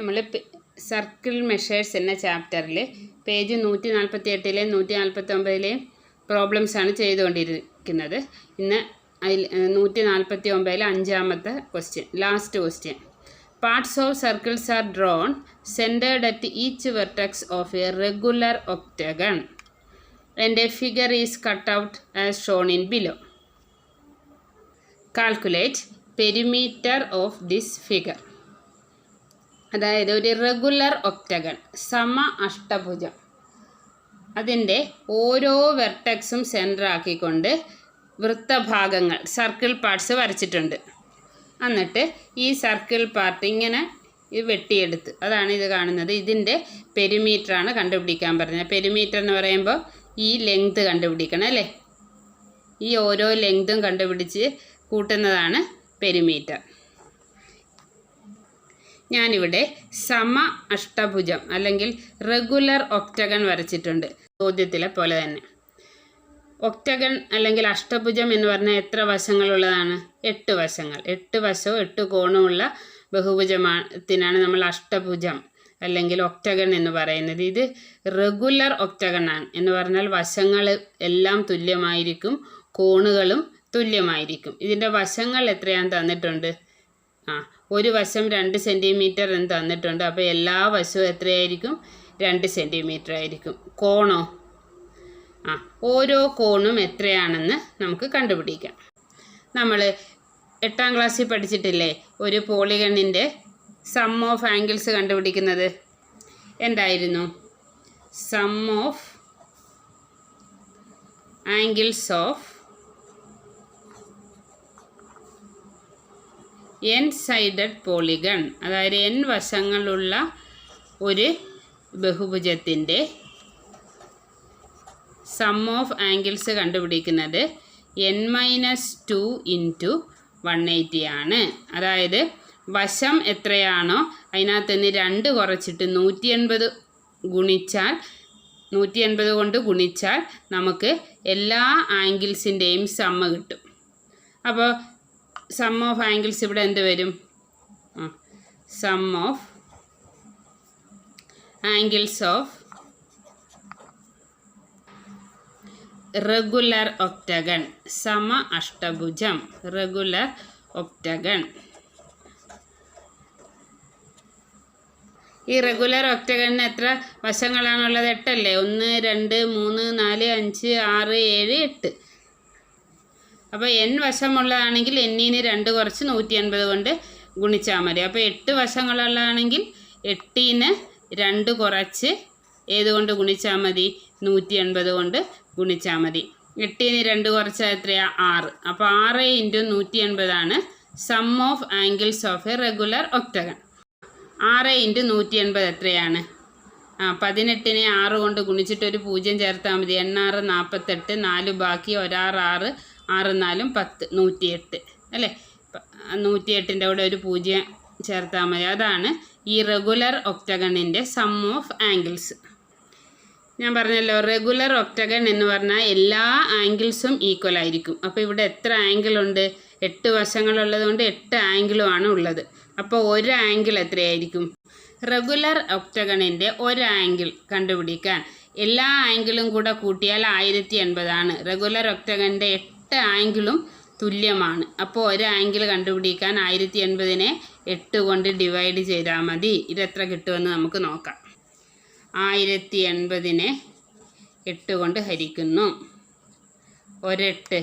നമ്മൾ circle measures എന്ന ചാപ്റ്ററിൽ പേജ് 148 149 പ്രോബ്ലംസാണ് ചെയ്തുകൊണ്ടിരിക്കുന്നത്. ഇന്ന് അതിൽ 149 അഞ്ചാമത്തെ question, last question. Parts of circles are drawn centered at each vertex of a regular octagon and a figure is cut out as shown in below. Calculate perimeter of this figure. അതായത് ഒരു regular octagon, സമ അഷ്ടഭുജം, അതിൻ്റെ ഓരോ വെർട്ടെക്സും centre ആക്കിക്കൊണ്ട് വൃത്തഭാഗങ്ങൾ, circle parts വരച്ചിട്ടുണ്ട്. എന്നിട്ട് ഈ circle part ഇങ്ങനെ വെട്ടിയെടുത്ത്, അതാണ് ഇത് കാണുന്നത്. ഇതിൻ്റെ പെരിമീറ്ററാണ് കണ്ടുപിടിക്കാൻ പറഞ്ഞത്. പെരിമീറ്റർ എന്ന് പറയുമ്പോൾ ഈ ലെങ്ത് കണ്ടുപിടിക്കണം അല്ലേ. ഈ ഓരോ ലെങ്തും കണ്ടുപിടിച്ച് കൂട്ടുന്നതാണ് പെരിമീറ്റർ. ഞാനിവിടെ സമ അഷ്ടഭുജം അല്ലെങ്കിൽ റെഗുലർ ഒക്ടഗൺ വരച്ചിട്ടുണ്ട്, ചോദ്യത്തിലെ പോലെ തന്നെ. ഒക്ടഗൺ അല്ലെങ്കിൽ അഷ്ടഭുജം എന്ന് പറഞ്ഞാൽ എത്ര വശങ്ങളുള്ളതാണ്? 8 വശങ്ങൾ. 8 വശവും 8 കോണുമുള്ള ബഹുഭുജത്തിനാണ് നമ്മൾ അഷ്ടഭുജം അല്ലെങ്കിൽ ഒക്ടഗൺ എന്ന് പറയുന്നത്. ഇത് റെഗുലർ ഒക്ടഗൺ ആണ് എന്ന് പറഞ്ഞാൽ വശങ്ങൾ എല്ലാം തുല്യമായിരിക്കും, കോണുകളും തുല്യമായിരിക്കും. ഇതിൻ്റെ വശങ്ങൾ എത്രയാണെന്ന് തന്നിട്ടുണ്ട്. ഒരു വശം 2 സെൻറ്റിമീറ്റർ എന്ന് തന്നിട്ടുണ്ട്. അപ്പോൾ എല്ലാ വശവും എത്രയായിരിക്കും? 2 സെൻറ്റിമീറ്റർ ആയിരിക്കും. കോണോ? ഓരോ കോണും എത്രയാണെന്ന് നമുക്ക് കണ്ടുപിടിക്കാം. നമ്മൾ 8ാം ക്ലാസ്സിൽ പഠിച്ചിട്ടില്ലേ ഒരു പോളിഗണിൻ്റെ സം ഓഫ് ആംഗിൾസ് കണ്ടുപിടിക്കുന്നത്? എന്തായിരുന്നു? Sum of angles of n sided polygon, അതായത് n വശങ്ങളുള്ള ഒരു ബഹുഭുജത്തിൻ്റെ സം ഓഫ് ആംഗിൾസ് കണ്ടുപിടിക്കുന്നത് n-2 × 180 ആണ്. അതായത് വശം എത്രയാണോ അതിനകത്ത് നിന്ന് 2 കുറച്ചിട്ട് 180 ഗുണിച്ചാൽ 180 കൊണ്ട് ഗുണിച്ചാൽ നമുക്ക് എല്ലാ ആംഗിൾസിൻ്റെയും സമ്മ് കിട്ടും. അപ്പോൾ സം ഓഫ് ആംഗിൾസ് ഇവിടെ എന്ത് വരും? Sum of angles of regular octagon, സമ അഷ്ടഭുജം, റെഗുലർ ഒക്ടഗൺ. ഈ റെഗുലർ ഒക്ടഗണിന് എത്ര വശങ്ങളാണുള്ളത്? 8 അല്ലേ? 1 2 3 4 5 6 7 8. അപ്പോൾ n വശമുള്ളതാണെങ്കിൽ n-ന് 2 കുറച്ച് 180 കൊണ്ട് ഗുണിച്ചാൽ മതി. അപ്പോൾ 8 വശങ്ങളുള്ളതാണെങ്കിൽ 8-ന് 2 കുറച്ച് ഏതുകൊണ്ട് ഗുണിച്ചാൽ മതി? 180 കൊണ്ട് ഗുണിച്ചാൽ മതി. 8-ന് 2 കുറച്ചാൽ എത്രയാണ്? 6. അപ്പോൾ 6 × 180 ആണ് sum of angles of a regular octagon. 6 × 180 എത്രയാണ്? 18-നെ 6 കൊണ്ട് ഗുണിച്ചിട്ട് ഒരു 0 ചേർത്താൽ മതി. 8 48, 4 ബാക്കി, 1 6 6 4 10, 108 അല്ലേ. 108ൻ്റെ കൂടെ ഒരു 0 ചേർത്താൽ മതി. അതാണ് ഈ റെഗുലർ ഒക്ടഗണിൻ്റെ സം ഓഫ് ആംഗിൾസ്. ഞാൻ പറഞ്ഞല്ലോ റെഗുലർ ഒക്ടഗൺ എന്ന് പറഞ്ഞാൽ എല്ലാ ആംഗിൾസും ഈക്വൽ ആയിരിക്കും. അപ്പോൾ ഇവിടെ എത്ര ആംഗിളുണ്ട്? 8 വശങ്ങളുള്ളത് കൊണ്ട് 8 ആംഗിളുമാണ് ഉള്ളത്. അപ്പോൾ ഒരു ആംഗിൾ എത്രയായിരിക്കും? റെഗുലർ ഒക്ടഗണിൻ്റെ ഒരു ആംഗിൾ കണ്ടുപിടിക്കാൻ എല്ലാ ആംഗിളും കൂടെ കൂട്ടിയാൽ 1080 ആണ്. റെഗുലർ ഒക്ടഗണിൻ്റെ 8 ആംഗിളും തുല്യമാണ്. അപ്പോൾ ഒരു ആംഗിൾ കണ്ടുപിടിക്കാൻ 1080-നെ 8 കൊണ്ട് ഡിവൈഡ് ചെയ്താൽ മതി. ഇതെത്ര കിട്ടുമെന്ന് നമുക്ക് നോക്കാം. 1080-നെ 8 കൊണ്ട് ഹരിക്കുന്നു. 1 8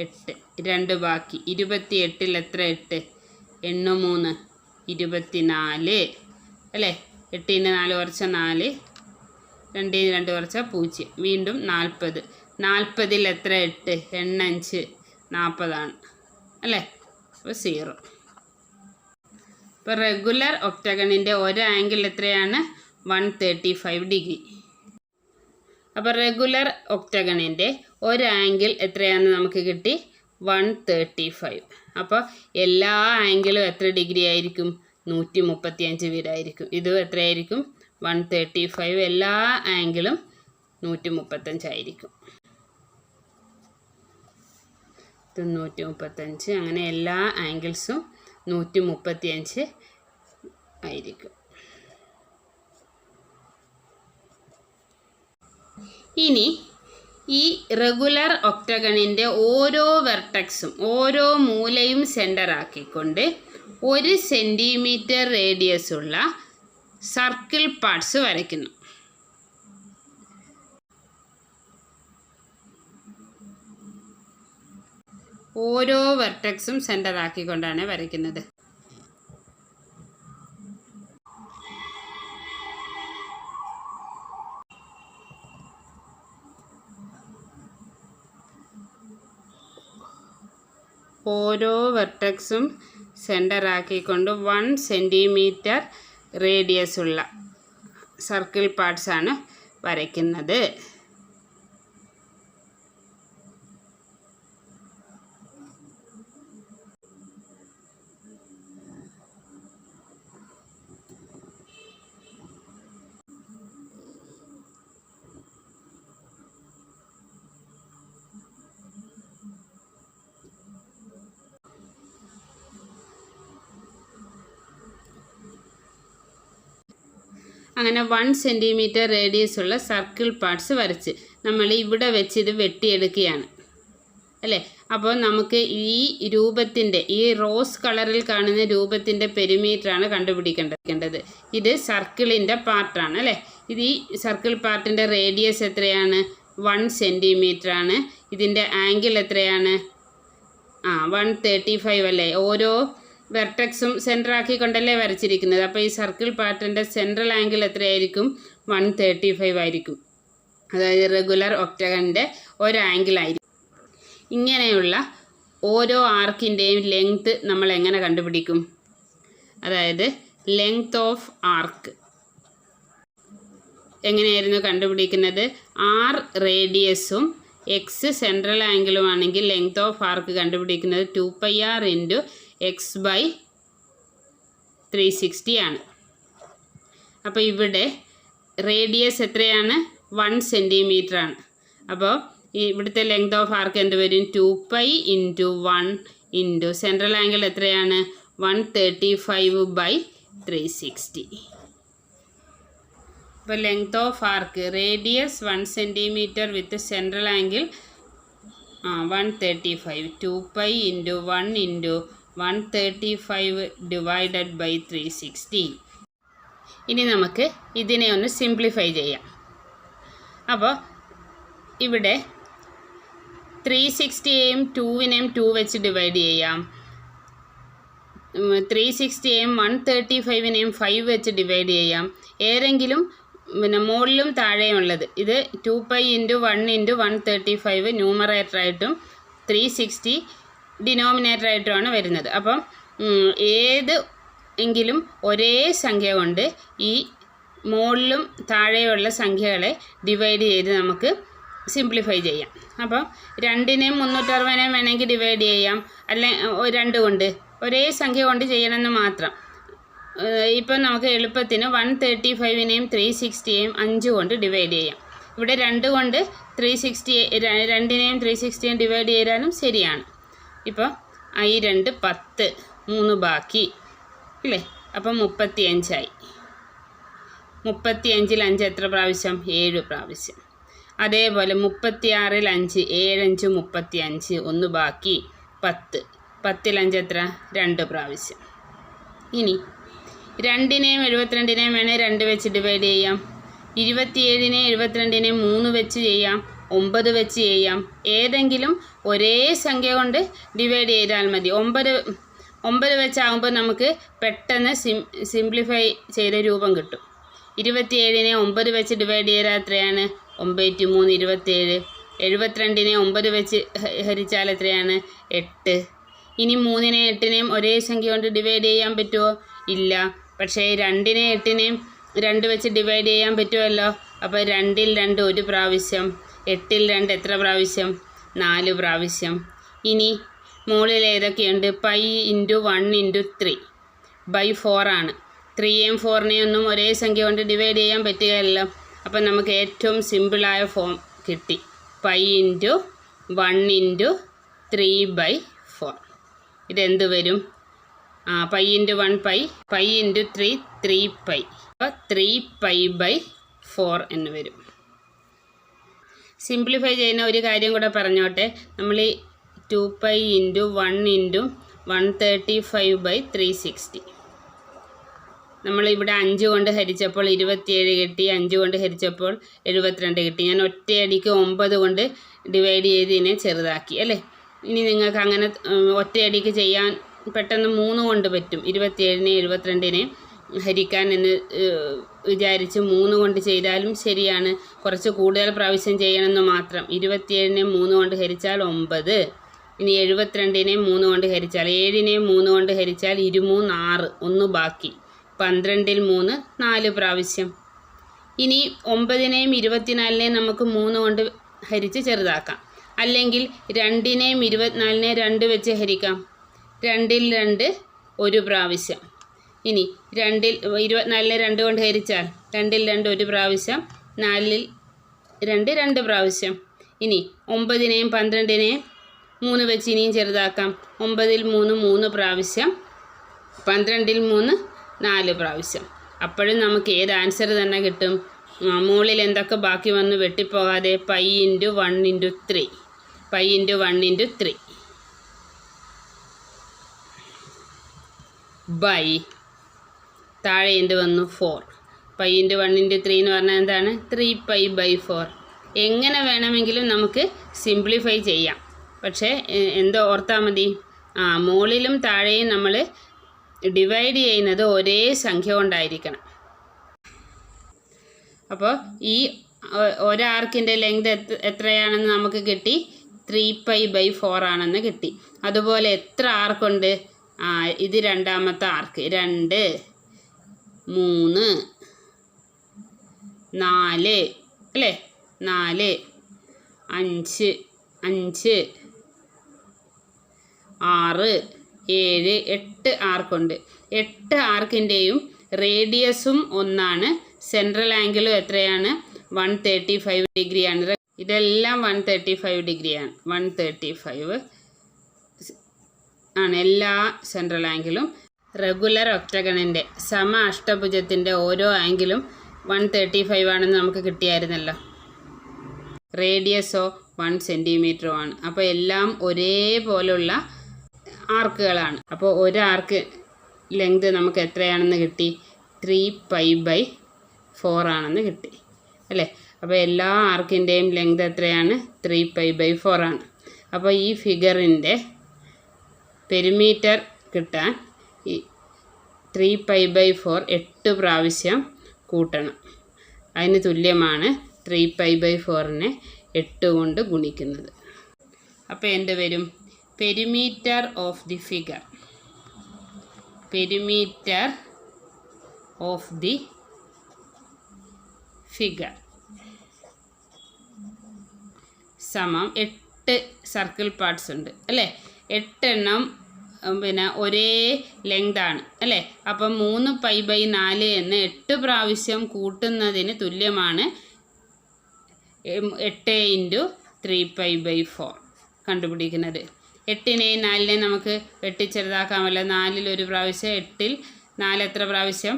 8, 2 ബാക്കി, 28-ൽ എത്ര 8? 8 3 24 അല്ലേ. 8-ന് 4 കുറച്ച 4, 2-ന് 2 കുറച്ച 0, വീണ്ടും 40. 40-ൽ എത്ര 8? 8 5 40 അല്ലേ. അപ്പോൾ 0. ഇപ്പോൾ റെഗുലർ ഒക്ടഗണിൻ്റെ ഒരു ആംഗിൾ എത്രയാണ്? 135 ഡിഗ്രി. അപ്പോൾ റെഗുലർ ഒക്ടഗണിൻ്റെ ഒരു ആംഗിൾ എത്രയാണെന്ന് നമുക്ക് കിട്ടി? 135. അപ്പോൾ എല്ലാ ആംഗിളും എത്ര ഡിഗ്രി ആയിരിക്കും? 135 വീതമായിരിക്കും. ഇതും എത്രയായിരിക്കും? 135. എല്ലാ ആംഗിളും 135 ആയിരിക്കും. 135. അങ്ങനെ എല്ലാ ആംഗിൾസും 135 ആയിരിക്കും. ഇനി ഈ റെഗുലർ ഒക്ടഗണിൻ്റെ ഓരോ വെർട്ടക്സും ഓരോ മൂലയും സെൻറ്റർ ആക്കിക്കൊണ്ട് 1 സെൻറ്റിമീറ്റർ റേഡിയസ് ഉള്ള സർക്കിൾ പാർട്സ് വരയ്ക്കുന്നു. ഓരോ വെർട്ടക്സും സെൻറ്റർ ആക്കിക്കൊണ്ടാണ് വരയ്ക്കുന്നത്. ഓരോ വെർട്ടക്സും സെൻറ്റർ ആക്കിക്കൊണ്ട് 1 സെൻറ്റിമീറ്റർ റേഡിയസ് ഉള്ള സർക്കിൾ പാർട്സാണ് വരയ്ക്കുന്നത്. അങ്ങനെ 1 സെൻറ്റിമീറ്റർ റേഡിയസ് ഉള്ള സർക്കിൾ പാർട്സ് വരച്ച് നമ്മൾ ഇവിടെ വെച്ച് ഇത് വെട്ടിയെടുക്കുകയാണ് അല്ലേ. അപ്പോൾ നമുക്ക് ഈ രൂപത്തിൻ്റെ ഈ റോസ് കളറിൽ കാണുന്ന രൂപത്തിൻ്റെ പെരിമീറ്ററാണ് കണ്ടുപിടിക്കേണ്ടത്. ഇത് സർക്കിളിൻ്റെ പാർട്ടാണ് അല്ലേ. ഇത് ഈ സർക്കിൾ പാർട്ടിൻ്റെ റേഡിയസ് എത്രയാണ്? 1 സെൻറ്റിമീറ്റർ ആണ്. ഇതിൻ്റെ ആംഗിൾ എത്രയാണ്? 135 അല്ലേ. ഓരോ വെർട്ടക്സും സെൻറ്റർ ആക്കിക്കൊണ്ടല്ലേ വരച്ചിരിക്കുന്നത്. അപ്പോൾ ഈ സർക്കിൾ പാർട്ടിൻ്റെ സെൻട്രൽ ആംഗിൾ എത്രയായിരിക്കും? 135 ആയിരിക്കും. അതായത് റെഗുലർ ഒക്ടഗണിൻ്റെ ഒരു ആംഗിളായിരിക്കും. ഇങ്ങനെയുള്ള ഓരോ ആർക്കിൻ്റെയും ലെങ്ത്ത് നമ്മൾ എങ്ങനെ കണ്ടുപിടിക്കും? അതായത് ലെങ്ത് ഓഫ് ആർക്ക് എങ്ങനെയായിരുന്നു കണ്ടുപിടിക്കുന്നത്? R റേഡിയസും X സെൻട്രൽ ആംഗിളും ആണെങ്കിൽ ലെങ്ത് ഓഫ് ആർക്ക് കണ്ടുപിടിക്കുന്നത് 2πr × x/360 ആണ്. അപ്പോൾ ഇവിടെ റേഡിയസ് എത്രയാണ്? 1 സെൻറ്റിമീറ്റർ ആണ്. അപ്പോൾ ഇവിടുത്തെ ലെങ്ത് ഓഫ് ആർക്ക് എന്ത് വരും? 2π × 1 × സെൻട്രൽ ആംഗിൾ എത്രയാണ്? 135/360. അപ്പോൾ length of arc radius 1 centimetre with central angle 135. 2π × 1 × 135/360. ഇനി നമുക്ക് ഇതിനെ ഒന്ന് സിംപ്ലിഫൈ ചെയ്യാം. അപ്പോൾ ഇവിടെ 360യെയും 2വിനെയും 2 വെച്ച് ഡിവൈഡ് ചെയ്യാം. 360യെയും 135നെയും 5 വെച്ച് ഡിവൈഡ് ചെയ്യാം. ഏതെങ്കിലും മുകളിലും താഴെയുള്ളത് ഇത് 2π × 1 × 135 ന്യൂമറേറ്ററായിട്ടും 360 ഡിനോമിനേറ്ററായിട്ടുമാണ് വരുന്നത്. അപ്പം ഏത് എങ്കിലും ഒരേ സംഖ്യ കൊണ്ട് ഈ മുകളിലും താഴെയുള്ള സംഖ്യകളെ ഡിവൈഡ് ചെയ്ത് നമുക്ക് സിംപ്ലിഫൈ ചെയ്യാം. അപ്പം 2നെയും 360നെയും വേണമെങ്കിൽ ഡിവൈഡ് ചെയ്യാം. അല്ലെ 2 കൊണ്ട് ഒരേ സംഖ്യ കൊണ്ട് ചെയ്യണമെന്ന് മാത്രം. ഇപ്പം നമുക്ക് എളുപ്പത്തിന് 135നെയും 360യെയും 5 കൊണ്ട് ഡിവൈഡ് ചെയ്യാം. ഇവിടെ 2 കൊണ്ട് 2നെയും 360യെയും ഡിവൈഡ് ചെയ്താലും ശരിയാണ്. ഇപ്പോൾ ഈ 2 10 3 ബാക്കി അല്ലേ. അപ്പം 35ആയി. 35ൽ 5 എത്ര പ്രാവശ്യം? 7 പ്രാവശ്യം. അതേപോലെ 36ൽ 5 7 5 35 1 ബാക്കി 10. 10ൽ 5 എത്ര? 2 പ്രാവശ്യം. ഇനി 2നെയും 72നെയും വേണേൽ 2 വെച്ച് ഡിവൈഡ് ചെയ്യാം. 27നെയും 72നെയും 3 വെച്ച് ചെയ്യാം. 9 വെച്ച് ചെയ്യാം. ഏതെങ്കിലും ഒരേ സംഖ്യ കൊണ്ട് ഡിവൈഡ് ചെയ്താൽ മതി. 9 വെച്ചാകുമ്പോൾ നമുക്ക് പെട്ടെന്ന് സിംപ്ലിഫൈ ചെയ്ത രൂപം കിട്ടും. 27നെ 9 വെച്ച് ഡിവൈഡ് ചെയ്താൽ എത്രയാണ്? 9 × 3 27. 72നെ 9 വെച്ച് ഹരിച്ചാൽ എത്രയാണ്? 8. ഇനി 3നെയും 8നെയും ഒരേ സംഖ്യ കൊണ്ട് ഡിവൈഡ് ചെയ്യാൻ പറ്റുമോ? ഇല്ല. പക്ഷേ 2നെയും 8നെയും 2 വെച്ച് ഡിവൈഡ് ചെയ്യാൻ പറ്റുമല്ലോ. അപ്പോൾ 2ൽ 2 1 പ്രാവശ്യം. 8ൽ 2 എത്ര പ്രാവശ്യം? 4 പ്രാവശ്യം. ഇനി മുകളിൽ ഏതൊക്കെയുണ്ട്? π × 1 × 3/4 ആണ്. 3യെയും 4നെയും ഒന്നും ഒരേ സംഖ്യ കൊണ്ട് ഡിവൈഡ് ചെയ്യാൻ പറ്റുകയല്ലോ. അപ്പം നമുക്ക് ഏറ്റവും സിമ്പിളായ ഫോം കിട്ടി. π × 1 × 3/4. ഇതെന്ത് വരും? Pi into 1 pi, pi into 3 3 pi. അപ്പോൾ 3 പൈ ബൈ 4 എന്ന് വരും. സിംപ്ലിഫൈ ചെയ്യുന്ന ഒരു കാര്യം കൂടെ പറഞ്ഞോട്ടെ. നമ്മൾ ഈ 2 പൈ ഇൻറ്റു 1 ഇൻറ്റു 135 ബൈ 360 നമ്മളിവിടെ 5 കൊണ്ട് ഹരിച്ചപ്പോൾ 27 കിട്ടി, 5 കൊണ്ട് ഹരിച്ചപ്പോൾ 72 കിട്ടി. ഞാൻ ഒറ്റയടിക്ക് 9 കൊണ്ട് ഡിവൈഡ് ചെയ്ത് ഇതിനെ ചെറുതാക്കി അല്ലേ. ഇനി നിങ്ങൾക്ക് അങ്ങനെ ഒറ്റയടിക്ക് ചെയ്യാൻ പെട്ടെന്ന് 3 കൊണ്ട് പറ്റും. 27നെ 72നെ ഹരിക്കാൻ എന്ന് വിചാരിച്ച് 3 കൊണ്ട് ചെയ്താലും ശരിയാണ്. കുറച്ച് കൂടുതൽ പ്രാവശ്യം ചെയ്യണമെന്ന് മാത്രം. 27നെ 3 കൊണ്ട് ഹരിച്ചാൽ 9. ഇനി 72നെ 3 കൊണ്ട് ഹരിച്ചാൽ 7നെ 3 കൊണ്ട് ഹരിച്ചാൽ 23 6 1 ബാക്കി. 12ൽ 3 4 പ്രാവശ്യം. ഇനി 9നെയും 24നെയും നമുക്ക് 3 കൊണ്ട് ഹരിച്ച് ചെറുതാക്കാം. അല്ലെങ്കിൽ 2നെയും 24നെ 2 വെച്ച് ഹരിക്കാം. 2ൽ 2 1 പ്രാവശ്യം. ഇനി 24നെ 2 കൊണ്ട് ഹരിച്ചാൽ 2ൽ 2 1 പ്രാവശ്യം, 4ൽ 2 2 പ്രാവശ്യം. ഇനി 9നെയും 12നെയും 3 വെച്ച് ഇനിയും ചെറുതാക്കാം. 9ൽ 3 3 പ്രാവശ്യം, 12ൽ 3 4 പ്രാവശ്യം. അപ്പോഴും നമുക്ക് ഏത് ആൻസർ തന്നെ കിട്ടും. മുകളിൽ എന്തൊക്കെ ബാക്കി വന്ന് വെട്ടിപ്പോകാതെ pi into 1 into 3, pi into 1 into 3 by താഴെ എന്ത് വന്നു 4. പൈ ഇൻറ്റു 1 ഇൻറ്റു 3 എന്ന് പറഞ്ഞാൽ എന്താണ്? 3 പൈ ബൈ 4. എങ്ങനെ വേണമെങ്കിലും നമുക്ക് സിംപ്ലിഫൈ ചെയ്യാം. പക്ഷേ എന്തോ ഓർത്താൽ മതി, മുകളിലും താഴെയും നമ്മൾ ഡിവൈഡ് ചെയ്യുന്നത് ഒരേ സംഖ്യ കൊണ്ടായിരിക്കണം. അപ്പോൾ ഈ ഒരാർക്കിൻ്റെ ലെങ്ത് എത്രയാണെന്ന് നമുക്ക് കിട്ടി? 3 പൈ ബൈ 4 ആണെന്ന് കിട്ടി. അതുപോലെ എത്ര ആർക്കുണ്ട്? ഇത് രണ്ടാമത്തെ ആർക്ക്. 2 3 4 അല്ലേ, 4 5 5 6 7 8 ആർക്കുണ്ട്. 8 ആർക്കിൻ്റെയും റേഡിയസും ഒന്നാണ്. സെൻട്രൽ ആംഗിളും എത്രയാണ്? 135 ഡിഗ്രിയാണ്. ഇതെല്ലാം 135 ഡിഗ്രിയാണ്. 135 ആണ് എല്ലാ സെൻട്രൽ ആംഗിളും. റെഗുലർ ഒക്ടഗണിൻ്റെ സമ അഷ്ടഭുജത്തിൻ്റെ ഓരോ ആംഗിളും 135 ആണെന്ന് നമുക്ക് കിട്ടിയായിരുന്നല്ലോ. റേഡിയസോ 1 സെൻറ്റിമീറ്ററുമാണ്. അപ്പോൾ എല്ലാം ഒരേപോലുള്ള ആർക്കുകളാണ്. അപ്പോൾ ഒരു ആർക്ക് ലെങ്ത് നമുക്ക് എത്രയാണെന്ന് കിട്ടി? 3 പൈ ബൈ 4 ആണെന്ന് കിട്ടി അല്ലേ. അപ്പോൾ എല്ലാ ആർക്കിൻ്റെയും ലെങ്ത് എത്രയാണ്? 3 പൈ ബൈ 4 ആണ്. അപ്പോൾ ഈ ഫിഗറിൻ്റെ പെരിമീറ്റർ കിട്ടാൻ ഈ 3 പൈ ബൈ 4 8 പ്രാവശ്യം കൂട്ടണം. അതിന് തുല്യമാണ് 3 പൈ ബൈ 4നെ 8 കൊണ്ട് ഗുണിക്കുന്നത്. അപ്പോൾ എന്ത് വരും? Perimeter of the figure, perimeter of the figure സമം 8 സർക്കിൾ പാർട്സ് ഉണ്ട് അല്ലേ. 8 എണ്ണം പിന്നെ ഒരേ ലെങ്താണ് അല്ലേ. അപ്പം 3 പൈ ബൈ 4 എന്ന് 8 പ്രാവശ്യം കൂട്ടുന്നതിന് തുല്യമാണ് 8 ഇൻറ്റു 3 പൈ ബൈ 4 കണ്ടുപിടിക്കുന്നത്. 8നെയും 4നെയും നമുക്ക് വെട്ടിച്ചെറുതാക്കാമല്ലോ. 4ൽ 1 പ്രാവശ്യം, 8ൽ 4 എത്ര പ്രാവശ്യം?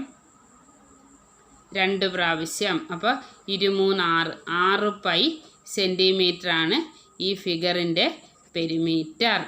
2 പ്രാവശ്യം. അപ്പോൾ 23 6 പൈ സെൻറ്റിമീറ്ററാണ് ഈ ഫിഗറിൻ്റെ പെരിമീറ്റർ.